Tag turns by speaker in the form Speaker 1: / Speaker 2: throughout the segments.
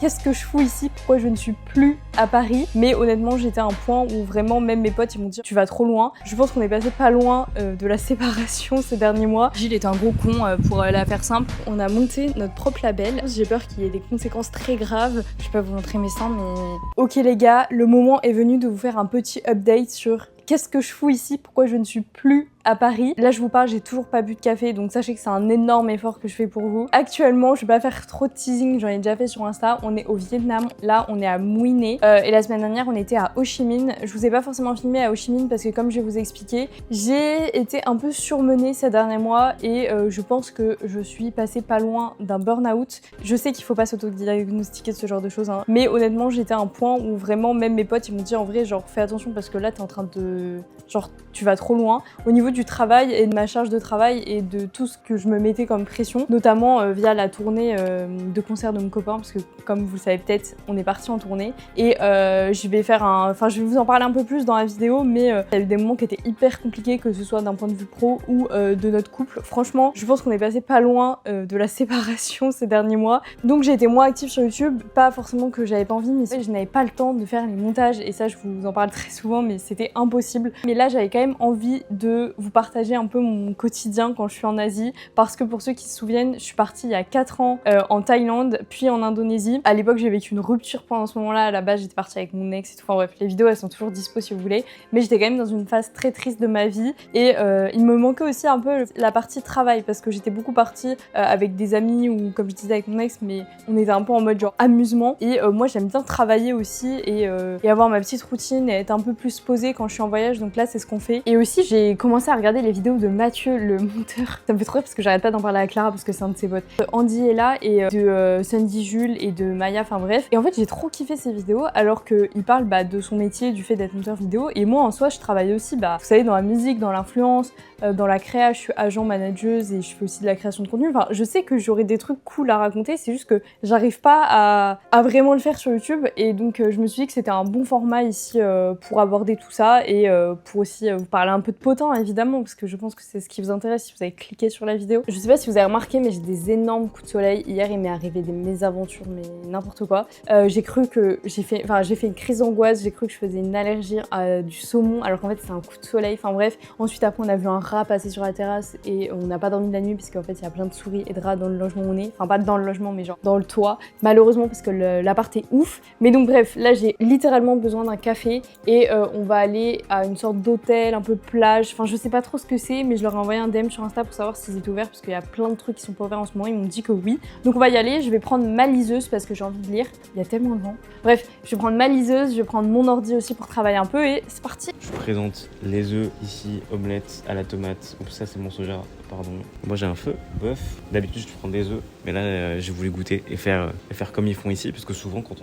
Speaker 1: Qu'est-ce que je fous ici? Pourquoi je ne suis plus à Paris? Mais honnêtement, j'étais à un point où vraiment, même mes potes, ils m'ont dit tu vas trop loin. Je pense qu'on est passé pas loin de la séparation ces derniers mois. Gilles est un gros con pour la faire simple. On a monté notre propre label. J'ai peur qu'il y ait des conséquences très graves. Je vais pas vous montrer mes seins, mais... Ok les gars, le moment est venu de vous faire un petit update sur qu'est-ce que je fous ici? Pourquoi je ne suis plus à Paris? Là je vous parle, j'ai toujours pas bu de café, donc sachez que c'est un énorme effort que je fais pour vous. Actuellement, je vais pas faire trop de teasing, j'en ai déjà fait sur Insta. On est au Vietnam, là on est à Mui Ne, et la semaine dernière on était à Ho Chi Minh. Je vous ai pas forcément filmé à Ho Chi Minh parce que comme je vais vous expliquer, j'ai été un peu surmenée ces derniers mois et je pense que je suis passée pas loin d'un burn-out. Je sais qu'il faut pas s'auto-diagnostiquer de ce genre de choses, hein, mais honnêtement j'étais à un point où vraiment même mes potes ils m'ont dit en vrai genre fais attention parce que là t'es en train de... genre tu vas trop loin au niveau du travail et de ma charge de travail et de tout ce que je me mettais comme pression, notamment via la tournée de concert de mon copain, parce que comme vous le savez peut-être, on est parti en tournée et je vais faire un... enfin je vais vous en parler un peu plus dans la vidéo, mais il y a eu des moments qui étaient hyper compliqués, que ce soit d'un point de vue pro ou de notre couple. Franchement, je pense qu'on est passé pas loin de la séparation ces derniers mois, donc j'ai été moins active sur YouTube, pas forcément que j'avais pas envie, mais je n'avais pas le temps de faire les montages et ça je vous en parle très souvent, mais c'était impossible. Mais là j'avais quand même envie de vous partager un peu mon quotidien quand je suis en Asie, parce que pour ceux qui se souviennent, je suis partie il y a 4 ans en Thaïlande, puis en Indonésie. À l'époque j'ai vécu une rupture pendant ce moment-là, à la base j'étais partie avec mon ex et tout, enfin bref, les vidéos elles sont toujours dispo si vous voulez, mais j'étais quand même dans une phase très triste de ma vie et il me manquait aussi un peu la partie travail, parce que j'étais beaucoup partie avec des amis ou comme je disais avec mon ex, mais on était un peu en mode genre amusement et moi j'aime bien travailler aussi et avoir ma petite routine et être un peu plus posée quand je suis en voyage, donc là c'est ce qu'on fait. Et aussi j'ai commencé à regarder les vidéos de Mathieu le monteur, ça me fait trop rire parce que j'arrête pas d'en parler à Clara parce que c'est un de ses potes. Andy est là et de Sandy Jules et de Maya, enfin bref, et en fait j'ai trop kiffé ces vidéos alors qu'il parle de son métier, du fait d'être monteur vidéo, et moi en soi je travaille aussi vous savez, dans la musique, dans l'influence, dans la créa, je suis agent manageuse et je fais aussi de la création de contenu. Enfin, je sais que j'aurais des trucs cool à raconter, c'est juste que j'arrive pas à vraiment le faire sur YouTube, et donc je me suis dit que c'était un bon format ici pour aborder tout ça et pour aussi vous parler un peu de potin évidemment, parce que je pense que c'est ce qui vous intéresse si vous avez cliqué sur la vidéo. Je sais pas si vous avez remarqué, mais j'ai des énormes coups de soleil. Hier il m'est arrivé des mésaventures, mais n'importe quoi. J'ai cru que j'ai fait une crise d'angoisse, j'ai cru que je faisais une allergie à du saumon alors qu'en fait c'est un coup de soleil, enfin bref. Ensuite après on a vu un rat passer sur la terrasse et on n'a pas dormi de la nuit parce qu'en fait il y a plein de souris et de rats dans le logement où on est, enfin pas dans le logement mais genre dans le toit, malheureusement parce que l'appart est ouf. Mais donc bref, là j'ai littéralement besoin d'un café et on va aller à une sorte d'hôtel un peu plage, enfin je sais pas trop ce que c'est, mais je leur ai envoyé un DM sur Insta pour savoir s'ils étaient ouverts parce qu'il y a plein de trucs qui sont pas ouverts en ce moment, ils m'ont dit que oui. Donc on va y aller, je vais prendre ma liseuse parce que j'ai envie de lire, il y a tellement de vent. Bref, je vais prendre ma liseuse, je vais prendre mon ordi aussi pour travailler un peu et c'est parti.
Speaker 2: Je vous présente les œufs ici, omelette à la tomate. Oups, ça c'est mon soja, pardon. Moi j'ai un feu, bœuf. D'habitude je prends des œufs, mais là j'ai voulu goûter et faire comme ils font ici, parce que souvent quand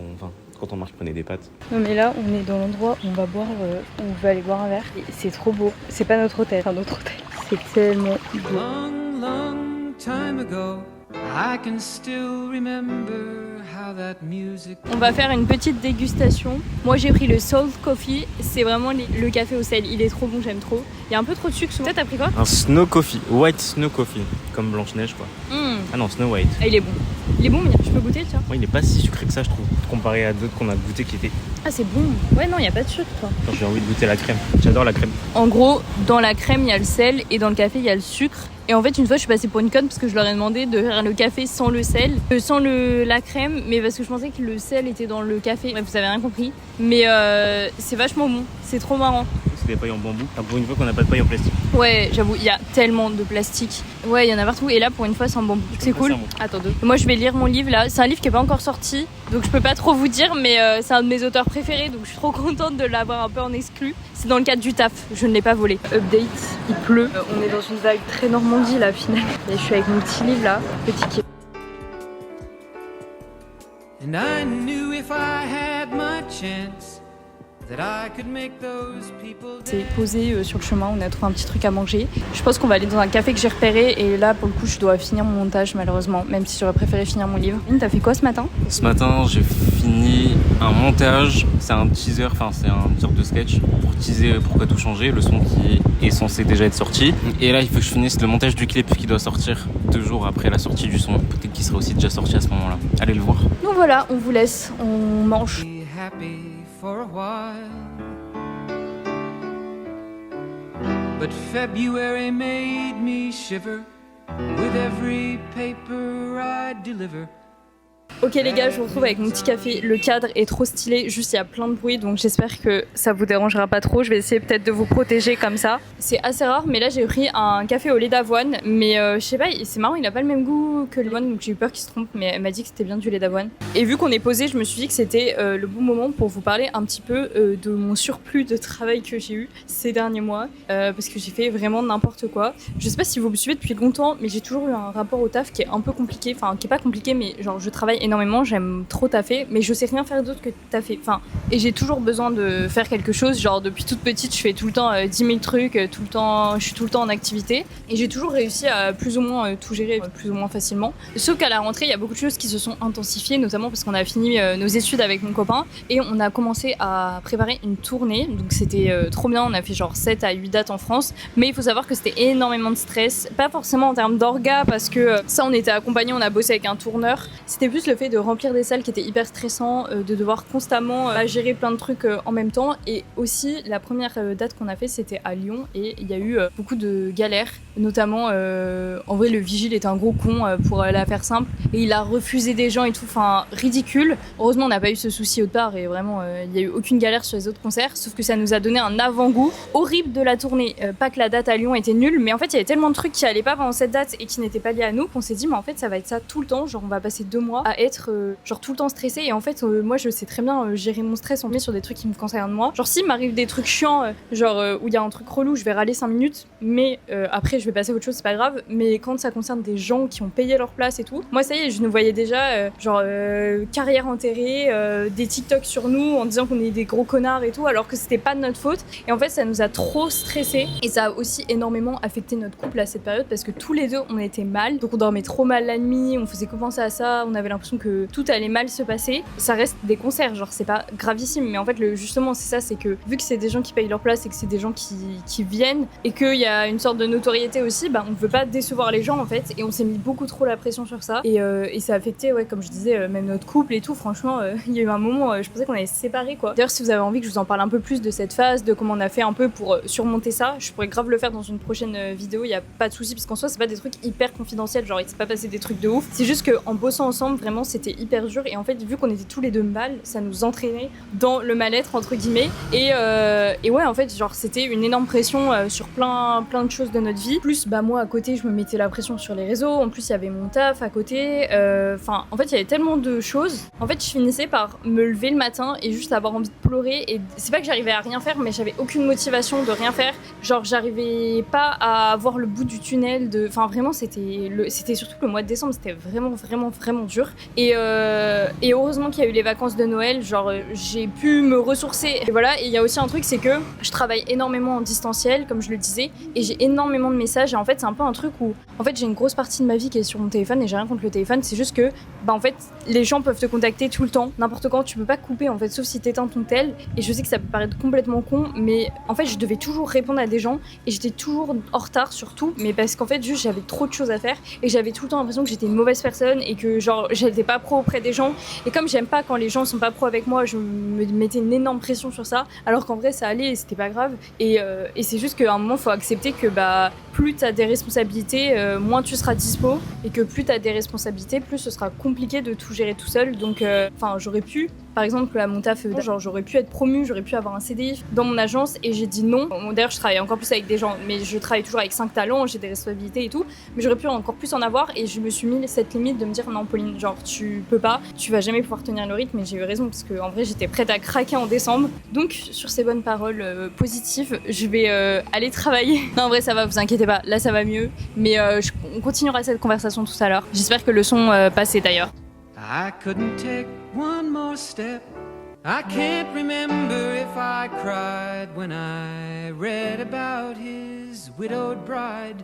Speaker 2: on marche, prenez des pâtes.
Speaker 1: Non mais là on est dans l'endroit où on va boire, on veut aller boire un verre. Et c'est trop beau. C'est pas notre hôtel, enfin notre hôtel. C'est tellement beau.
Speaker 3: Long, long time ago, I can still remember how that music...
Speaker 1: On va faire une petite dégustation. Moi j'ai pris le Salt Coffee, c'est vraiment le café au sel, il est trop bon, j'aime trop. Il y a un peu trop de sucre souvent. Toi t'as pris quoi?
Speaker 2: Un snow coffee, white snow coffee, comme Blanche-Neige quoi. Ah non, snow white.
Speaker 1: Ah, il est bon. Il est bon, mais je peux goûter, tiens.
Speaker 2: Ouais, il est pas si sucré que ça je trouve, comparé à d'autres qu'on a goûté qui étaient...
Speaker 1: Ah c'est bon. Ouais non, il y a pas de sucre toi.
Speaker 2: J'ai envie de goûter la crème, j'adore la crème.
Speaker 1: En gros, dans la crème il y a le sel et dans le café il y a le sucre. Et en fait une fois je suis passée pour une conne parce que je leur ai demandé de faire le café sans le sel, sans la crème, mais parce que je pensais que le sel était dans le café. Bref, vous avez rien compris. Mais c'est vachement bon, c'est trop marrant.
Speaker 2: C'est des pailles en bambou, enfin, pour une fois qu'on n'a pas de paille en plastique.
Speaker 1: Ouais, j'avoue, il y a tellement de plastique. Ouais, il y en a partout. Et là, pour une fois, c'est en bambou. C'est cool. Attends, moi, je vais lire mon livre là. C'est un livre qui est pas encore sorti, donc je peux pas trop vous dire, mais c'est un de mes auteurs préférés, donc je suis trop contente de l'avoir un peu en exclu. C'est dans le cadre du taf, je ne l'ai pas volé. Update, il pleut. On est dans une vague très Normandie là, finalement. Et je suis avec mon petit livre là, petit qui.
Speaker 3: And I knew if I had my chance that I could make those people
Speaker 1: C'est posé sur le chemin, on a trouvé un petit truc à manger. Je pense qu'on va aller dans un café que j'ai repéré et là pour le coup je dois finir mon montage malheureusement, même si j'aurais préféré finir mon livre. T'as fait quoi ce matin?
Speaker 2: Ce matin, j'ai fini un montage. C'est un teaser, enfin c'est une sorte de sketch pour teaser Pourquoi tout changer, le son qui est censé déjà être sorti. Et là, il faut que je finisse le montage du clip qui doit sortir 2 jours après la sortie du son. Peut-être qu'il sera aussi déjà sorti à ce moment-là. Allez le voir.
Speaker 1: Donc voilà, on vous laisse, on mange.
Speaker 3: be happy for a while. But February made me shiver with every paper I deliver.
Speaker 1: Ok les gars, je vous retrouve avec mon petit café. Le cadre est trop stylé, juste il y a plein de bruit, donc j'espère que ça vous dérangera pas trop. Je vais essayer peut-être de vous protéger comme ça. C'est assez rare, mais là j'ai pris un café au lait d'avoine. Mais je sais pas, c'est marrant, il a pas le même goût que le lait d'avoine, donc j'ai eu peur qu'il se trompe. Mais elle m'a dit que c'était bien du lait d'avoine. Et vu qu'on est posé, je me suis dit que c'était le bon moment pour vous parler un petit peu de mon surplus de travail que j'ai eu ces derniers mois. Parce que j'ai fait vraiment n'importe quoi. Je sais pas si vous me suivez depuis longtemps, mais j'ai toujours eu un rapport au taf qui est un peu compliqué. Enfin, qui est pas compliqué, mais genre je travaille énormément, j'aime trop taffer, mais je sais rien faire d'autre que taffer. Enfin, et j'ai toujours besoin de faire quelque chose. Genre depuis toute petite, je fais tout le temps 10 000 trucs, tout le temps, je suis tout le temps en activité. Et j'ai toujours réussi à plus ou moins tout gérer, plus ou moins facilement. Sauf qu'à la rentrée, il y a beaucoup de choses qui se sont intensifiées, notamment parce qu'on a fini nos études avec mon copain et on a commencé à préparer une tournée. Donc c'était trop bien, on a fait genre 7 à 8 dates en France. Mais il faut savoir que c'était énormément de stress. Pas forcément en termes d'orga, parce que ça, on était accompagnés, on a bossé avec un tourneur. C'était plus le fait de remplir des salles qui était hyper stressant, de devoir constamment gérer plein de trucs en même temps. Et aussi, la première date qu'on a fait, c'était à Lyon et il y a eu beaucoup de galères, notamment en vrai le vigile est un gros con pour la faire simple et il a refusé des gens et tout, enfin ridicule. Heureusement on n'a pas eu ce souci au départ et vraiment il n'y a eu aucune galère sur les autres concerts, sauf que ça nous a donné un avant-goût horrible de la tournée. Pas que la date à Lyon était nulle, mais en fait il y avait tellement de trucs qui allaient pas pendant cette date et qui n'étaient pas liés à nous qu'on s'est dit mais en fait ça va être ça tout le temps, genre on va passer 2 mois à être genre tout le temps stressé. Et en fait moi je sais très bien gérer mon stress, on met sur des trucs qui me concernent moi. Genre s'il m'arrive des trucs chiants, genre où il y a un truc relou, je vais râler 5 minutes, mais après je vais passer à autre chose, c'est pas grave. Mais quand ça concerne des gens qui ont payé leur place et tout, moi ça y est, je nous voyais déjà carrière enterrée, des TikTok sur nous en disant qu'on est des gros connards et tout, alors que c'était pas de notre faute. Et en fait ça nous a trop stressé et ça a aussi énormément affecté notre couple à cette période parce que tous les deux on était mal, donc on dormait trop mal la nuit, on faisait que penser à ça, on avait l'impression que tout allait mal se passer. Ça reste des concerts, genre c'est pas gravissime, mais en fait justement c'est ça, c'est que vu que c'est des gens qui payent leur place et que c'est des gens qui viennent et qu'il y a une sorte de notoriété aussi, bah on veut pas décevoir les gens en fait, et on s'est mis beaucoup trop la pression sur ça et ça a affecté, ouais, comme je disais, même notre couple et tout. Franchement il y a eu un moment je pensais qu'on allait se séparer quoi. D'ailleurs si vous avez envie que je vous en parle un peu plus de cette phase, de comment on a fait un peu pour surmonter ça, je pourrais grave le faire dans une prochaine vidéo, il y a pas de souci, parce qu'en soi c'est pas des trucs hyper confidentiels, genre il s'est pas passé des trucs de ouf, c'est juste qu'en bossant ensemble vraiment c'était hyper dur et en fait vu qu'on était tous les deux mal, ça nous entraînait dans le mal-être entre guillemets et ouais en fait genre c'était une énorme pression sur plein de choses de notre vie. Plus bah moi à côté je me mettais la pression sur les réseaux, en plus il y avait mon taf à côté, enfin en fait il y avait tellement de choses. En fait je finissais par me lever le matin et juste avoir envie de pleurer, et c'est pas que j'arrivais à rien faire, mais j'avais aucune motivation de rien faire, genre j'arrivais pas à voir le bout du tunnel de... Enfin vraiment c'était surtout le mois de décembre, c'était vraiment dur et heureusement qu'il y a eu les vacances de Noël, genre j'ai pu me ressourcer et voilà. Et il y a aussi un truc, c'est que je travaille énormément en distanciel comme je le disais et j'ai énormément de messages, et en fait c'est un peu un truc où en fait j'ai une grosse partie de ma vie qui est sur mon téléphone et j'ai rien contre le téléphone, c'est juste que bah en fait les gens peuvent te contacter tout le temps, n'importe quand, tu peux pas couper en fait, sauf si t'éteins ton tel. Et je sais que ça peut paraître complètement con, mais en fait je devais toujours répondre à des gens et j'étais toujours en retard sur tout, mais parce qu'en fait juste j'avais trop de choses à faire et j'avais tout le temps l'impression que j'étais une mauvaise personne et que genre j'étais pas pro auprès des gens, et comme j'aime pas quand les gens sont pas pro avec moi, je me mettais une énorme pression sur ça, alors qu'en vrai ça allait et c'était pas grave. Et c'est juste qu'à un moment faut accepter que bah plus t'as des responsabilités, moins tu seras dispo, et que plus t'as des responsabilités, plus ce sera compliqué de tout gérer tout seul. Donc enfin j'aurais pu, par exemple à mon taf, genre j'aurais pu être promue, j'aurais pu avoir un CDI dans mon agence, et j'ai dit non. Bon, d'ailleurs je travaille encore plus avec des gens, mais je travaille toujours avec 5 talents, j'ai des responsabilités et tout, mais j'aurais pu encore plus en avoir, et je me suis mis cette limite de me dire non Pauline, genre tu peux pas, tu vas jamais pouvoir tenir le rythme. Et j'ai eu raison, parce que en vrai j'étais prête à craquer en décembre. Donc sur ces bonnes paroles positives, je vais aller travailler. Non en vrai ça va, vous inquiétez pas, là ça va mieux, mais on continuera cette conversation tout à l'heure. J'espère que le son passait d'ailleurs.
Speaker 3: I couldn't take one more step I can't remember if I cried when I read about his widowed bride,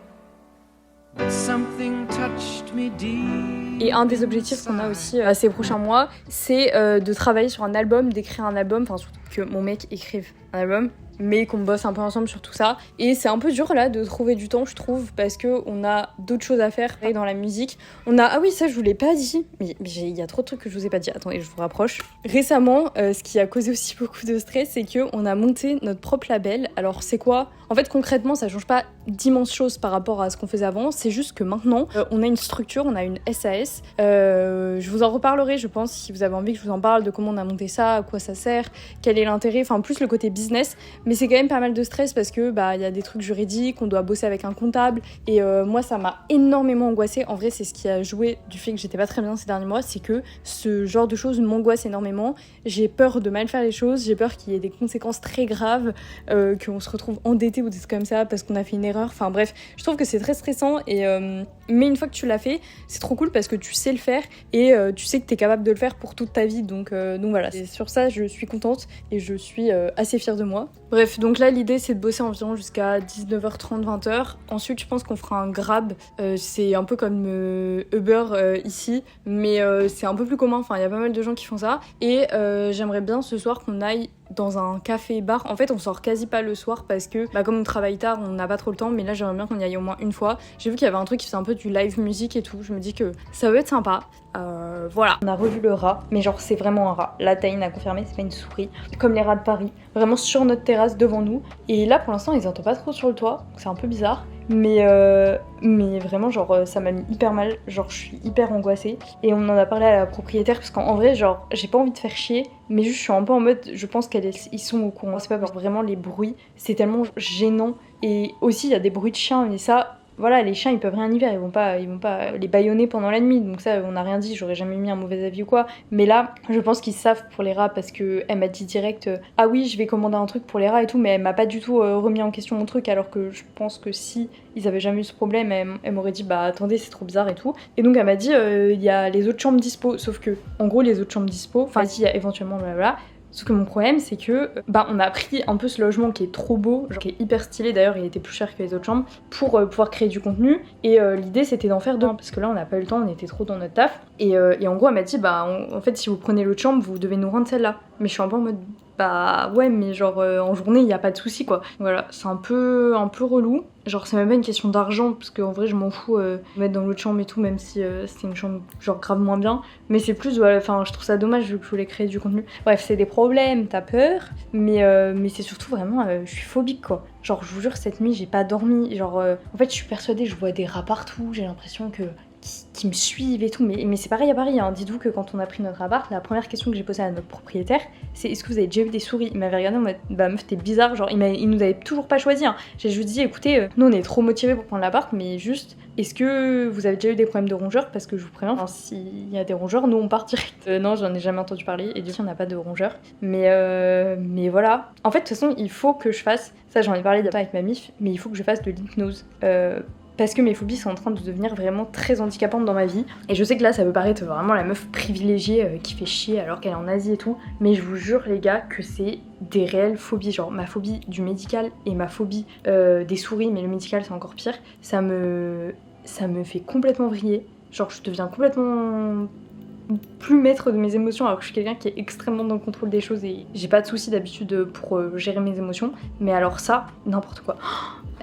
Speaker 3: but something touched me deep.
Speaker 1: Et un des objectifs qu'on a aussi à ces prochains mois, c'est de travailler sur un album, d'écrire un album, enfin surtout que mon mec écrive un album, mais qu'on bosse un peu ensemble sur tout ça. Et c'est un peu dur là de trouver du temps, je trouve, parce que on a d'autres choses à faire dans la musique. On a, ah oui, ça je vous l'ai pas dit, mais il y a trop de trucs que je vous ai pas dit. Attendez, je vous rapproche. Récemment, ce qui a causé aussi beaucoup de stress, c'est que on a monté notre propre label. Alors c'est quoi ? En fait, concrètement, ça change pas d'immenses choses par rapport à ce qu'on faisait avant. C'est juste que maintenant, on a une structure, on a une SAS. Je vous en reparlerai, je pense, si vous avez envie que je vous en parle de comment on a monté ça, à quoi ça sert, quel est l'intérêt, enfin plus le côté business. Mais c'est quand même pas mal de stress parce que y a des trucs juridiques, on doit bosser avec un comptable. Et moi, ça m'a énormément angoissée. En vrai, c'est ce qui a joué du fait que j'étais pas très bien ces derniers mois, c'est que ce genre de choses m'angoisse énormément. J'ai peur de mal faire les choses, j'ai peur qu'il y ait des conséquences très graves, qu'on se retrouve endetté ou des trucs comme ça parce qu'on a fait une erreur. Enfin bref, je trouve que c'est très stressant. Et mais une fois que tu l'as fait, c'est trop cool parce que tu sais le faire et tu sais que t'es capable de le faire pour toute ta vie. Donc voilà, et sur ça, je suis contente et je suis assez fière de moi. Bref, donc là, l'idée, c'est de bosser environ jusqu'à 19h30, 20h. Ensuite, je pense qu'on fera un Grab. C'est un peu comme Uber ici, mais c'est un peu plus commun. Enfin, il y a pas mal de gens qui font ça. Et j'aimerais bien ce soir qu'on aille dans un café-bar. En fait, on sort quasi pas le soir parce que, comme on travaille tard, on n'a pas trop le temps. Mais là, j'aimerais bien qu'on y aille au moins une fois. J'ai vu qu'il y avait un truc qui faisait un peu du live music et tout. Je me dis que ça va être sympa. Voilà. On a revu le rat, mais genre c'est vraiment un rat. Là, Taïn a confirmé, c'est pas une souris. Comme les rats de Paris, vraiment sur notre terrasse devant nous. Et là, pour l'instant, ils entendent pas trop sur le toit, donc c'est un peu bizarre. Mais vraiment, genre ça m'a mis hyper mal. Genre je suis hyper angoissée. Et on en a parlé à la propriétaire parce qu'en vrai, genre j'ai pas envie de faire chier, mais juste je suis un peu en mode, je pense qu'ils sont au courant. C'est pas parce que vraiment les bruits, c'est tellement gênant. Et aussi, il y a des bruits de chiens, mais ça. Voilà, les chiens ils peuvent rien y faire, ils vont pas les bâillonner pendant la nuit, donc ça on n'a rien dit, j'aurais jamais mis un mauvais avis ou quoi. Mais là, je pense qu'ils savent pour les rats parce que elle m'a dit direct ah oui, je vais commander un truc pour les rats et tout, mais elle m'a pas du tout remis en question mon truc, alors que je pense que si ils avaient jamais eu ce problème, elle m'aurait dit attendez, c'est trop bizarre et tout. Et donc elle m'a dit il y a les autres chambres dispo, sauf que en gros les autres chambres dispo, enfin si il y a éventuellement blablabla. Sauf que mon problème, c'est que on a pris un peu ce logement qui est trop beau, genre qui est hyper stylé d'ailleurs, il était plus cher que les autres chambres, pour pouvoir créer du contenu. Et l'idée c'était d'en faire deux, parce que là on n'a pas eu le temps, on était trop dans notre taf. Et en gros elle m'a dit en fait si vous prenez l'autre chambre, vous devez nous rendre celle-là. Mais je suis un peu en mode ouais, mais genre en journée il y a pas de souci quoi. Voilà, c'est un peu relou. Genre c'est même pas une question d'argent parce qu'en vrai je m'en fous de mettre dans l'autre chambre et tout, même si c'était une chambre genre grave moins bien. Mais c'est plus enfin je trouve ça dommage vu que je voulais créer du contenu. Bref, c'est des problèmes, t'as peur, mais c'est surtout vraiment je suis phobique quoi. Genre je vous jure cette nuit j'ai pas dormi. Genre en fait je suis persuadée, je vois des rats partout, j'ai l'impression que qui me suivent et tout, mais c'est pareil à Paris, hein. Dites-vous que quand on a pris notre appart, la première question que j'ai posée à notre propriétaire, c'est est-ce que vous avez déjà vu des souris ? Il m'avait regardé en mode meuf t'es bizarre, genre il nous avait toujours pas choisi, hein. J'ai juste dit écoutez, nous on est trop motivés pour prendre l'appart, mais juste est-ce que vous avez déjà eu des problèmes de rongeurs ? Parce que je vous préviens, s'il y a des rongeurs, nous on part direct. Non, j'en ai jamais entendu parler, et du coup on n'a pas de rongeurs, mais voilà. En fait de toute façon il faut que je fasse, ça j'en ai parlé il y a pas avec ma mif, mais il faut que je fasse de l'hypnose. Parce que mes phobies sont en train de devenir vraiment très handicapantes dans ma vie. Et je sais que là ça peut paraître vraiment la meuf privilégiée qui fait chier alors qu'elle est en Asie et tout. Mais je vous jure les gars que c'est des réelles phobies. Genre ma phobie du médical et ma phobie des souris, mais le médical c'est encore pire. Ça me fait complètement vriller. Genre je deviens complètement plus maître de mes émotions alors que je suis quelqu'un qui est extrêmement dans le contrôle des choses et j'ai pas de soucis d'habitude pour gérer mes émotions. Mais alors ça, n'importe quoi.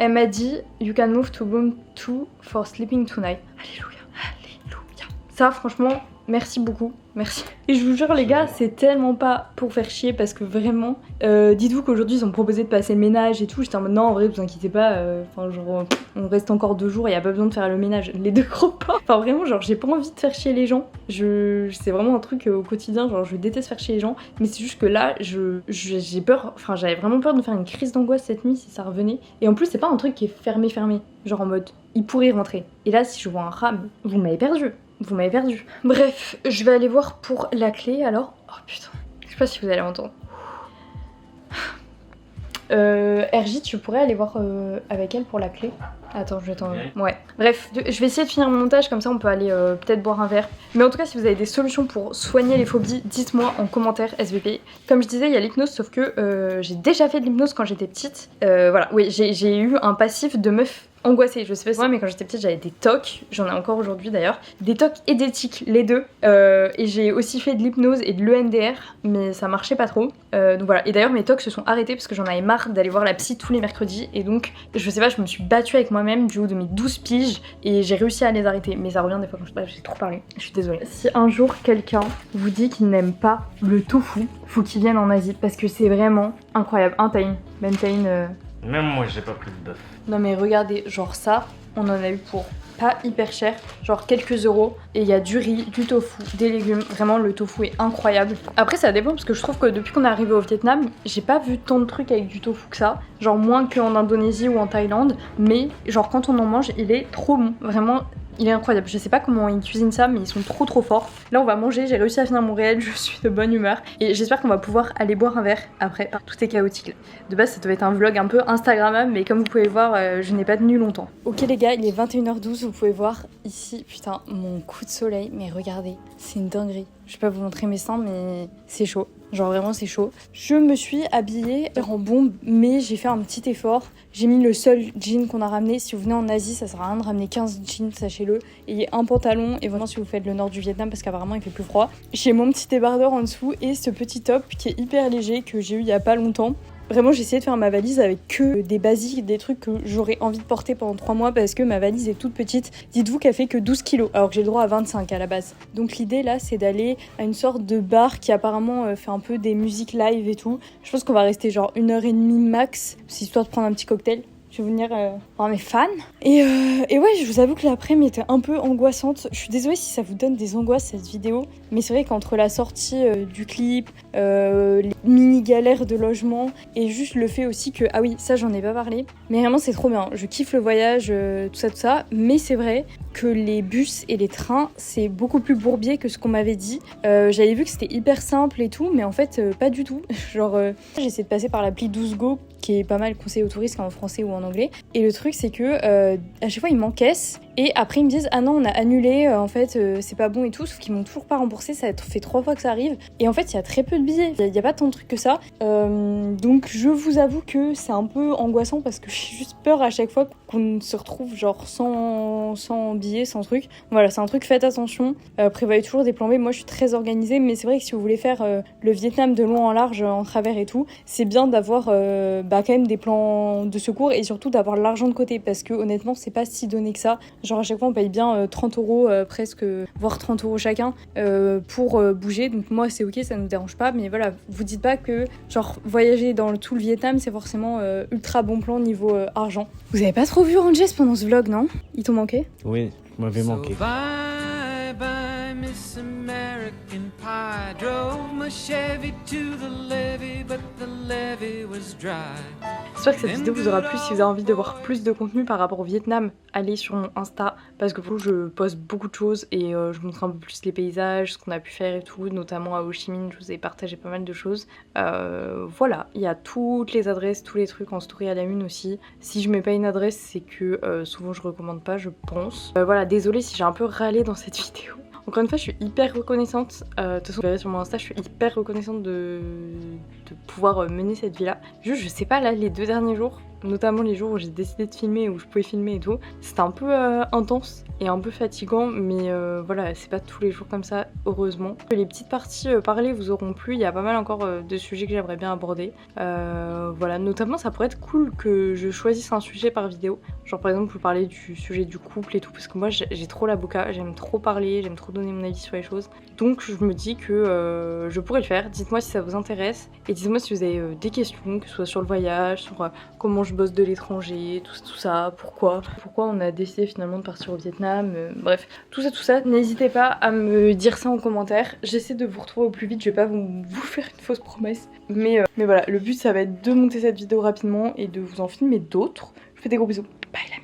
Speaker 1: Elle m'a dit you can move to room 2 for sleeping tonight. Alléluia, alléluia. Ça franchement, merci beaucoup, merci. Et je vous jure les gars, c'est tellement pas pour faire chier parce que vraiment, dites-vous qu'aujourd'hui ils ont proposé de passer le ménage et tout. J'étais en mode non en vrai vous inquiétez pas, genre on reste encore 2 jours et y a pas besoin de faire le ménage. Les 2 gros pas. Enfin vraiment genre j'ai pas envie de faire chier les gens. C'est vraiment un truc au quotidien, genre je déteste faire chier les gens. Mais c'est juste que là j'ai peur, enfin j'avais vraiment peur de me faire une crise d'angoisse cette nuit si ça revenait. Et en plus c'est pas un truc qui est fermé. Genre en mode il pourrait rentrer. Et là si je vois un rat, vous m'avez perdu. Vous m'avez perdu. Bref, je vais aller voir pour la clé alors. Oh putain, je sais pas si vous allez m'entendre. RJ, tu pourrais aller voir avec elle pour la clé ? Attends, je vais t'enlever. Ouais. Bref, je vais essayer de finir mon montage, comme ça on peut aller peut-être boire un verre. Mais en tout cas, si vous avez des solutions pour soigner les phobies, dites-moi en commentaire SVP. Comme je disais, il y a l'hypnose, sauf que j'ai déjà fait de l'hypnose quand j'étais petite. Voilà, oui, j'ai eu un passif de meuf angoissée, je sais pas si c'est vrai, mais quand j'étais petite j'avais des tocs, j'en ai encore aujourd'hui d'ailleurs, des tocs et des tics, les deux, et j'ai aussi fait de l'hypnose et de l'EMDR, mais ça marchait pas trop, donc voilà, et d'ailleurs mes tocs se sont arrêtés parce que j'en avais marre d'aller voir la psy tous les mercredis, et donc je sais pas, je me suis battue avec moi-même du haut de mes 12 piges, et j'ai réussi à les arrêter, mais ça revient des fois quand je parle, j'ai trop parlé, je suis désolée. Si un jour quelqu'un vous dit qu'il n'aime pas le tofu, faut qu'il vienne en Asie, parce que c'est vraiment incroyable. Ben Tain,
Speaker 2: Même moi, j'ai pas pris de bœuf.
Speaker 1: non mais regardez, genre ça, on en a eu pour pas hyper cher, genre quelques euros, et il y a du riz, du tofu, des légumes, vraiment le tofu est incroyable. Après ça dépend parce que je trouve que depuis qu'on est arrivé au Vietnam, j'ai pas vu tant de trucs avec du tofu que ça, genre moins qu'en Indonésie ou en Thaïlande, mais genre quand on en mange, il est trop bon, vraiment. Il est incroyable, je sais pas comment ils cuisinent ça, mais ils sont trop forts. Là on va manger, j'ai réussi à finir mon réel, je suis de bonne humeur. Et j'espère qu'on va pouvoir aller boire un verre après. Tout est chaotique là. De base ça devait être un vlog un peu Instagrammable, mais comme vous pouvez voir, je n'ai pas tenu longtemps. Ok les gars, il est 21h12, vous pouvez voir ici, putain, mon coup de soleil. Mais regardez, c'est une dinguerie. Je vais pas vous montrer mes seins, mais c'est chaud. Genre vraiment c'est chaud. Je me suis habillée en bombe, mais j'ai fait un petit effort. J'ai mis le seul jean qu'on a ramené. Si vous venez en Asie, ça sert à rien de ramener 15 jeans, sachez-le. Et un pantalon, et vraiment si vous faites le nord du Vietnam, parce qu'apparemment il fait plus froid. J'ai mon petit débardeur en dessous et ce petit top qui est hyper léger, que j'ai eu il y a pas longtemps. Vraiment j'ai essayé de faire ma valise avec que des basiques, des trucs que j'aurais envie de porter pendant 3 mois parce que ma valise est toute petite. Dites-vous qu'elle fait que 12 kilos alors que j'ai le droit à 25 à la base. Donc l'idée là c'est d'aller à une sorte de bar qui apparemment fait un peu des musiques live et tout. Je pense qu'on va rester genre 1h30 max, histoire de prendre un petit cocktail. Je vais venir voir mes fans. Et ouais, je vous avoue que l'après-midi était un peu angoissante. Je suis désolée si ça vous donne des angoisses cette vidéo. Mais c'est vrai qu'entre la sortie du clip, les mini-galères de logement et juste le fait aussi que... Ah oui, ça j'en ai pas parlé. Mais vraiment c'est trop bien. Je kiffe le voyage, tout ça. Mais c'est vrai que les bus et les trains, c'est beaucoup plus bourbier que ce qu'on m'avait dit. J'avais vu que c'était hyper simple et tout, mais en fait pas du tout. Genre, j'ai essayé de passer par l'appli 12Go, qui est pas mal conseillé aux touristes en français ou en anglais. Et le truc c'est que à chaque fois ils m'encaissent et après ils me disent ah non on a annulé, en fait c'est pas bon et tout, sauf qu'ils m'ont toujours pas remboursé, ça fait 3 fois que ça arrive. Et en fait il y a très peu de billets, il y a pas tant de trucs que ça. Donc je vous avoue que c'est un peu angoissant parce que j'ai juste peur à chaque fois qu'on se retrouve genre sans billets, sans truc. Voilà, c'est un truc, faites attention. Prévoyez toujours des plans B. Moi je suis très organisée, mais c'est vrai que si vous voulez faire le Vietnam de long en large, en travers et tout, c'est bien d'avoir quand même des plans de secours et surtout d'avoir l'argent de côté parce que honnêtement c'est pas si donné que ça. Genre à chaque fois on paye bien 30 euros presque, voire 30 euros chacun pour bouger. Donc moi c'est ok, ça nous dérange pas, mais voilà, vous dites pas que genre voyager dans tout le Vietnam c'est forcément ultra bon plan niveau argent. Vous avez pas trop vu Ranges pendant ce vlog, non? Il t'ont manqué?
Speaker 2: Oui, tu m'avais manqué.
Speaker 3: So bye bye Miss American Pie. Drove my Chevy to the levee, but the levee was dry.
Speaker 1: J'espère que cette vidéo vous aura plu. Si vous avez envie de voir plus de contenu par rapport au Vietnam, allez sur mon Insta parce que pour le coup, je poste beaucoup de choses et je montre un peu plus les paysages, ce qu'on a pu faire et tout, notamment à Ho Chi Minh, je vous ai partagé pas mal de choses. Voilà, il y a toutes les adresses, tous les trucs en story à la une aussi. Si je mets pas une adresse, c'est que souvent je recommande pas, je pense. Voilà, désolée si j'ai un peu râlé dans cette vidéo. Encore une fois, je suis hyper reconnaissante. De toute façon, vous verrez sur mon Insta, je suis hyper reconnaissante de pouvoir mener cette vie-là. Juste, je sais pas, là, les 2 derniers jours, notamment les jours où j'ai décidé de filmer, où je pouvais filmer et tout, c'était un peu intense et un peu fatigant, mais voilà, c'est pas tous les jours comme ça, heureusement. Les petites parties parlées vous auront plu, il y a pas mal encore de sujets que j'aimerais bien aborder. Voilà, notamment ça pourrait être cool que je choisisse un sujet par vidéo. Genre par exemple, vous parler du sujet du couple et tout, parce que moi j'ai trop la boca, j'aime trop parler, j'aime trop donner mon avis sur les choses. Donc je me dis que je pourrais le faire. Dites-moi si ça vous intéresse et dites-moi si vous avez des questions, que ce soit sur le voyage, sur comment je bosse de l'étranger, tout ça, pourquoi on a décidé finalement de partir au Vietnam, bref, tout ça, n'hésitez pas à me dire ça en commentaire. J'essaie de vous retrouver au plus vite, je vais pas vous faire une fausse promesse, mais voilà, le but ça va être de monter cette vidéo rapidement et de vous en filmer d'autres. Je vous fais des gros bisous, bye là.